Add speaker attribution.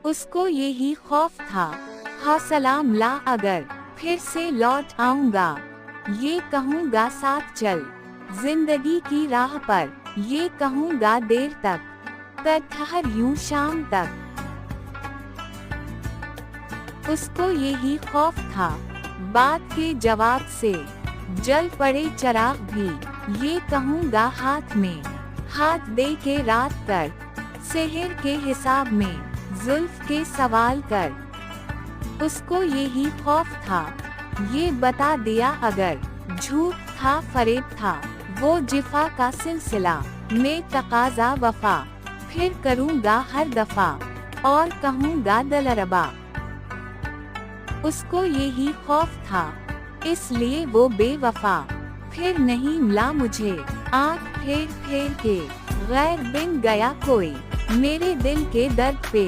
Speaker 1: उसको यही खौफ था, हौसला मिला अगर फिर से लौट आऊंगा, ये कहूँगा साथ चल जिंदगी की राह पर, ये कहूँगा देर तक, कर ठहर यूं शाम तक। उसको यही खौफ था, बात के जवाब से जल पड़े चिराग भी, ये कहूँगा हाथ में हाथ दे के रात कर, सेहर के हिसाब में जुल्फ के सवाल कर। उसको यही खौफ था, ये बता दिया अगर झूठ था फरेब था, वो जिफा का सिलसिला में तकाजा वफा, फिर करूँगा हर दफा और कहूँगा दलरबा। उसको यही खौफ था, इसलिए वो बेवफा फिर नहीं मिला मुझे, आँख फेर फेर के गैर बिन गया कोई मेरे दिल के दर्द पे।